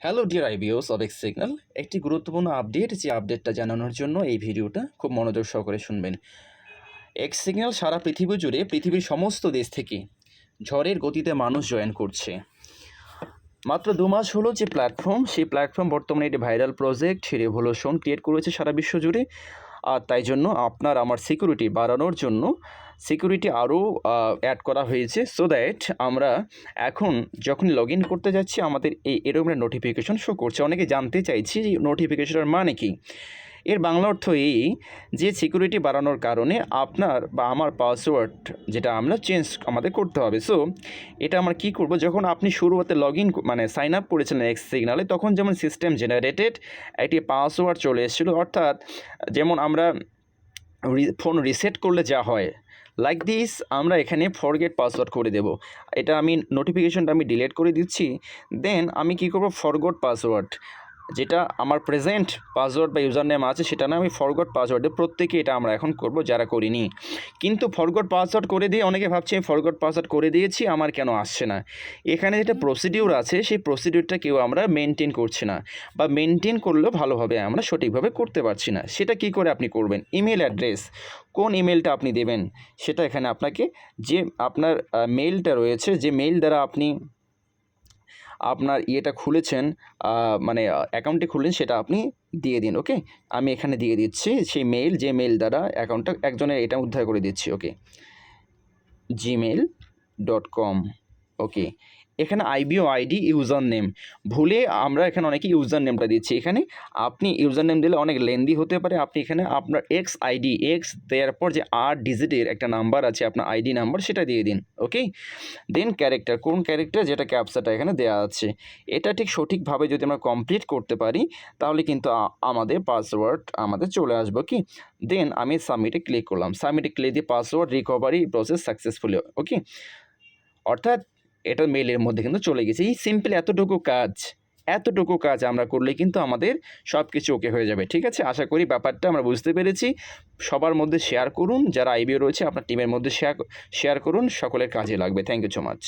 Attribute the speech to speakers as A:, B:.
A: Hello dear আইবিওস of X signal. একটি গুরুত্বপূর্ণ আপডেট, যে আপডেটটা জানানোর জন্য এই ভিডিওটা খুব মনোযোগ সহকারে শুনবেন। এক্স সিগন্যাল সারা পৃথিবী জুড়ে পৃথিবীর সমস্ত দেশ থেকে ঝড়ের গতিতে মানুষ জয়েন করছে। মাত্র 2 মাস হলো যে প্ল্যাটফর্ম, সেই প্ল্যাটফর্ম বর্তমানে একটি ভাইরাল প্রজেক্ট রেভলিউশন ক্রিয়েট করেছে সারা বিশ্ব জুড়ে। আর তাই জন্য আপনার আমার সিকিউরিটি বাড়ানোর জন্য সিকিউরিটি আরও অ্যাড করা হয়েছে, সো দ্যাট আমরা এখন যখন লগ ইন করতে যাচ্ছি আমাদের এরকম একটা নোটিফিকেশন শো করছে। অনেকে জানতে চাইছি যে নোটিফিকেশনের মানে কি। এর বাংলা অর্থ এই যে সিকিউরিটি বাড়ানোর কারণে আপনার বা আমার পাসওয়ার্ড যেটা আমরা চেঞ্জ আমাদের করতে হবে। সো এটা আমরা কী করব, যখন আপনি শুরুতে লগ ইন মানে সাইন আপ করেছিলেন এক্স সিগনালে, তখন যেমন সিস্টেম জেনারেটেড একটি পাসওয়ার্ড চলে এসেছিলো, অর্থাৎ যেমন আমরা ফোন রিসেট করলে যা হয় লাইক দিস, আমরা এখানে ফরগেট পাসওয়ার্ড করে দেব। এটা আমি নোটিফিকেশনটা আমি ডিলিট করে দিচ্ছি। দেন আমি কি করব, ফরগট পাসওয়ার্ড যেটা আমার প্রেজেন্ট পাসওয়ার্ড বা ইউজার নেম আছে সেটা না, আমি ফরগট পাসওয়ার্ডে প্রত্যেকে এটা আমরা এখন করব যারা করিনি। কিন্তু ফরগট পাসওয়ার্ড করে দিয়ে অনেকে ভাবছে ফরগট পাসওয়ার্ড করে দিয়েছি আমার কেন আসছে না। এখানে যেটা প্রসিডিউর আছে সেই প্রসিডিউরটা কেউ আমরা মেনটেন করছি না, বা মেনটেন করলেও ভালোভাবে আমরা সঠিকভাবে করতে পারছি না। সেটা কি করে আপনি করবেন, ইমেল অ্যাড্রেস, কোন ইমেলটা আপনি দেবেন সেটা এখানে আপনাকে, যে আপনার মেইলটা রয়েছে, যে মেইল দ্বারা আপনি আপনার ইয়েটা খুলেছেন, মানে অ্যাকাউন্টটি খুললেন, সেটা আপনি দিয়ে দিন। ওকে, আমি এখানে দিয়ে দিচ্ছি সেই মেইল, যে মেইল দ্বারা অ্যাকাউন্টটা একজনের এটা উদ্ধার করে দিচ্ছি। ওকে, gmail.com। ওকে, এখানে আইবিও আইডি ইউজার নেম, ভুলে আমরা এখানে অনেকে ইউজার নেমটা দিচ্ছি। এখানে আপনি ইউজার নেম দিলে অনেক লেন্দি হতে পারে, আপনি এখানে আপনার এক্স আইডি, এক্স দেওয়ার পর যে 8 ডিজিটের একটা নাম্বার আছে আপনার আইডি নাম্বার, সেটা দিয়ে দিন। ওকে, দেন ক্যারেক্টার, কোন ক্যারেক্টার, যেটা ক্যাপচাটা এখানে দেওয়া আছে, এটা ঠিক সঠিকভাবে যদি আমরা কমপ্লিট করতে পারি তাহলে কিন্তু আমাদের পাসওয়ার্ড আমাদের চলে আসবে। কি, দেন আমি সাবমিটে ক্লিক করলাম, সাবমিটে ক্লিক দিয়ে পাসওয়ার্ড রিকভারি প্রসেস সাকসেসফুলি। ওকে, অর্থাৎ এটা মেইলের মধ্যে কিন্তু চলে গেছে। এই সিম্পল এতটুকু কাজ আমরা করলে কিন্তু আমাদের সব কিছু ওকে হয়ে যাবে। ঠিক আছে, আশা করি ব্যাপারটা আমরা বুঝতে পেরেছি। সবার মধ্যে শেয়ার করুন, যারা আইবিও রয়েছে আপনার টিমের মধ্যে শেয়ার করুন, সকলের কাজে লাগবে। Thank you so much.